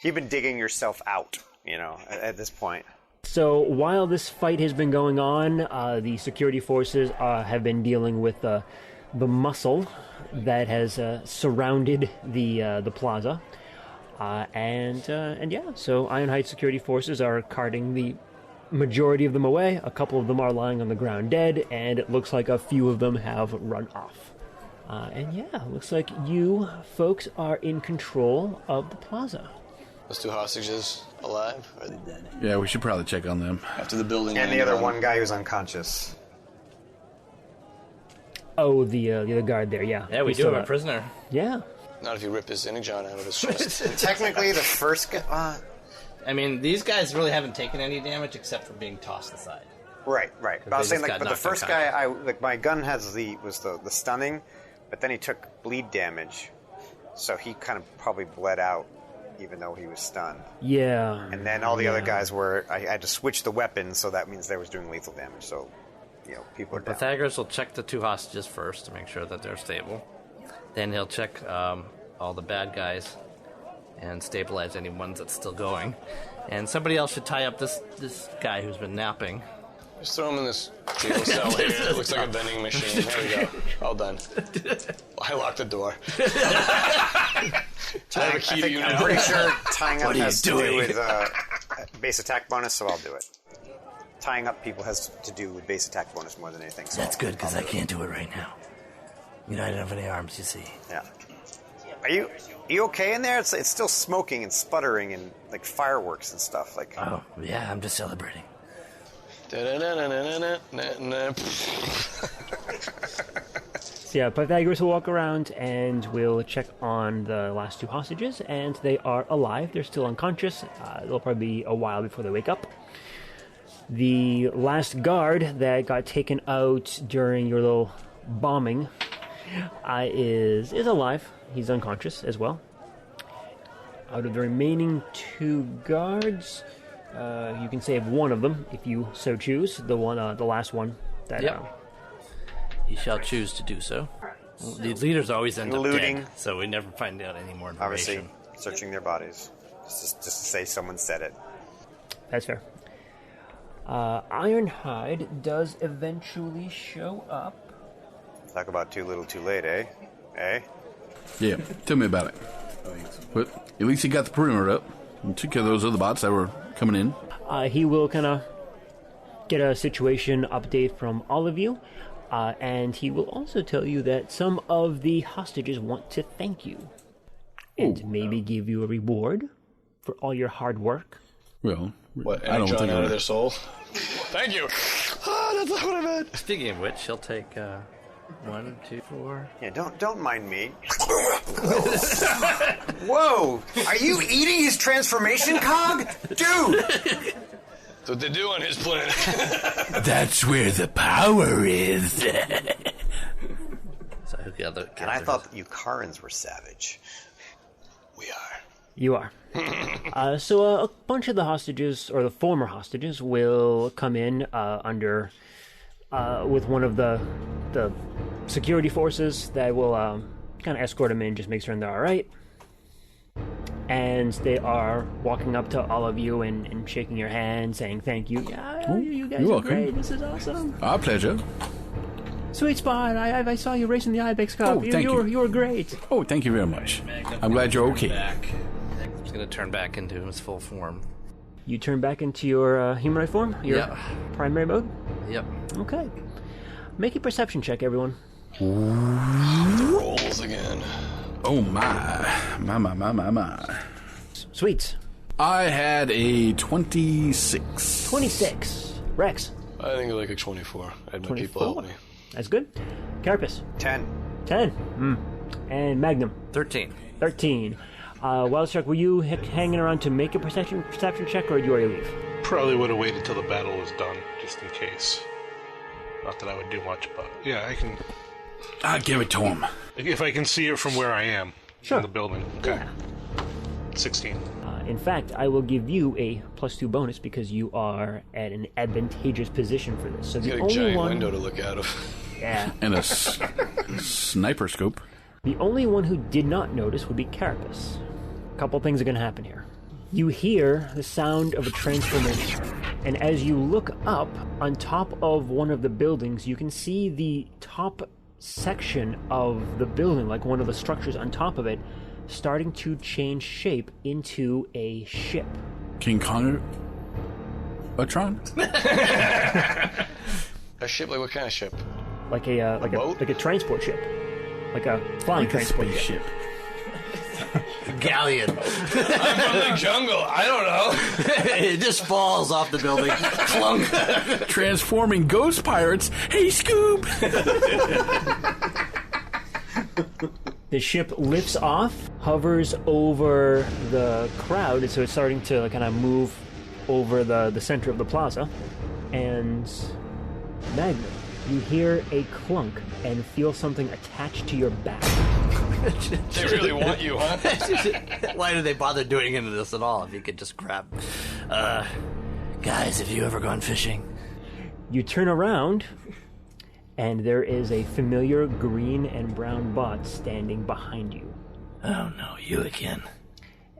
You've been digging yourself out, you know, at this point. So while this fight has been going on, the security forces have been dealing with the muscle that has surrounded the plaza, and yeah. So Iron Heights security forces are carting the majority of them away. A couple of them are lying on the ground dead, and it looks like a few of them have run off. And yeah, looks like you folks are in control of the plaza. Those two hostages alive? Or are they dead? Yeah, we should probably check on them. After the building. And the other one guy who's unconscious. Oh, the other guard there, yeah. Yeah, we He's do still have a up. prisoner. Yeah. Not if you rip his energon out of his chest. Technically, the first guy... I mean, these guys really haven't taken any damage except for being tossed aside. Right. But I was they saying, just like, got but the knocked first guy, unconscious. my gun was the stunning, but then he took bleed damage, so he kind of probably bled out, even though he was stunned. Yeah. And then all the other guys I had to switch the weapons, so that means they was doing lethal damage. So, you know, people are down. Pythagoras will check the two hostages first to make sure that they're stable. Then he'll check all the bad guys and stabilize any ones that's still going. And somebody else should tie up this guy who's been napping. Just throw him in this jail cell here. It looks like a vending machine. There we go. All done. I locked the door. I have a key to you I'm now. pretty sure tying up has to do with base attack bonus, so I'll do it. Tying up people has to do with base attack bonus more than anything. So That's good, because I can't do it right now. You know, I don't have any arms, you see. Yeah. Are you okay in there? It's still smoking and sputtering and like fireworks and stuff. Like. Oh, yeah, I'm just celebrating. So yeah, Pythagoras will walk around and we'll check on the last two hostages, and they are alive. They're still unconscious. It'll probably be a while before they wake up. The last guard that got taken out during your little bombing is alive. He's unconscious as well. Out of the remaining two guards, you can save one of them if you so choose. The last one. That, You shall choose to do so. Well, the leaders always end up Looting. dead, so we never find out any more information. Obviously, searching their bodies. Just to say someone said it. That's fair. Ironhide does eventually show up. Talk about too little too late, eh? Yeah, tell me about it. But at least he got the perimeter up and took care of those other bots that were coming in. He will kind of get a situation update from all of you, and he will also tell you that some of the hostages want to thank you and maybe give you a reward for all your hard work. Well, What, I don't drawn think out I of their soul? Thank you. That's not what I meant. Speaking of which, he'll take 1, 2, 4. Yeah, don't mind me. Whoa! Are you eating his transformation cog? Dude! That's what they do on his planet. That's where the power is. So the other And I thought that you Karens were savage. We are. You are. So a bunch of the hostages, or the former hostages, will come in under with one of the security forces that will kind of escort them in, just make sure they're all right. And they are walking up to all of you and shaking your hand, saying thank you. Yeah, you guys you're are welcome. great. This is awesome. Our pleasure. Sweet spot. I saw you racing the Ibex Cup. Oh, thank you. You were great. Oh, thank you very much. I'm glad you're okay. He's going to turn back into his full form. You turn back into your humanoid form? Your primary mode? Yep. Okay. Make a perception check, everyone. The rolls again. Oh, my. Sweet. I had a 26. 26. Rex. I think like a 24. I had my people help me. That's good. Carapace. 10. 10. And Magnum. 13. 13. Wildstrike, were you hanging around to make a perception check, or did you already leave? Probably would have waited till the battle was done, just in case. Not that I would do much, but yeah, I can. I'll give it to him. If I can see it from where I am Sure. in the building. Okay. Yeah. 16. In fact, I will give you a +2 bonus because you are at an advantageous position for this. So He's the got a only giant one, window to look out of. yeah, And a sniper scope. the only one who did not notice would be Carapace. A couple things are going to happen here. You hear the sound of a transformation, and as you look up on top of one of the buildings, you can see the top section of the building, like one of the structures on top of it, starting to change shape into a ship. King Kong? A Tron? A ship? Like what kind of ship? Like a boat? like a transport ship, like a flying transport ship. Galleon. I'm from the jungle. I don't know. It just falls off the building. Clunk. Transforming ghost pirates. Hey, Scoob! The ship lifts off, hovers over the crowd, so it's starting to kind of move over the center of the plaza. And Magnum, you hear a clunk and feel something attached to your back. They really want you, huh? Why do they bother doing into this at all if you could just grab... Guys, have you ever gone fishing? You turn around, and there is a familiar green and brown bot standing behind you. Oh no, you again.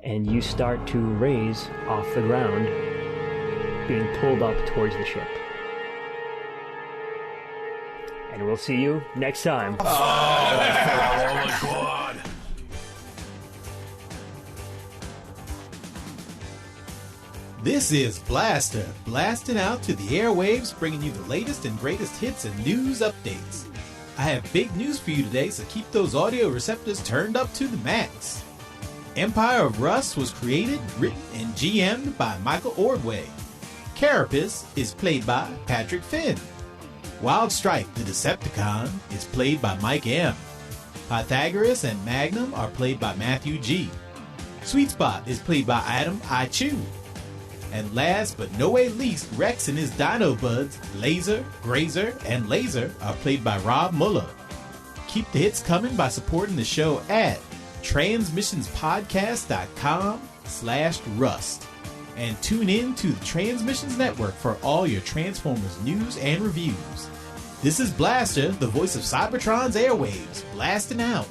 and you start to raise off the ground, being pulled up towards the ship. And we'll see you next time. Oh my god! This is Blaster, blasting out to the airwaves, bringing you the latest and greatest hits and news updates. I have big news for you today, so keep those audio receptors turned up to the max. Empire of Rust was created, written, and GM'd by Michael Ordway. Carapace is played by Patrick Finn. Wildstrike, the Decepticon, is played by Mike M. Pythagoras and Magnum are played by Matthew G. Sweet Spot is played by Adam I. Chu. And last but no way least, Rex and his Dino Buds, Laser, Grazer, and Laser are played by Rob Muller. Keep the hits coming by supporting the show at transmissionspodcast.com/rust. And tune in to the Transmissions Network for all your Transformers news and reviews. This is Blaster, the voice of Cybertron's airwaves, blasting out.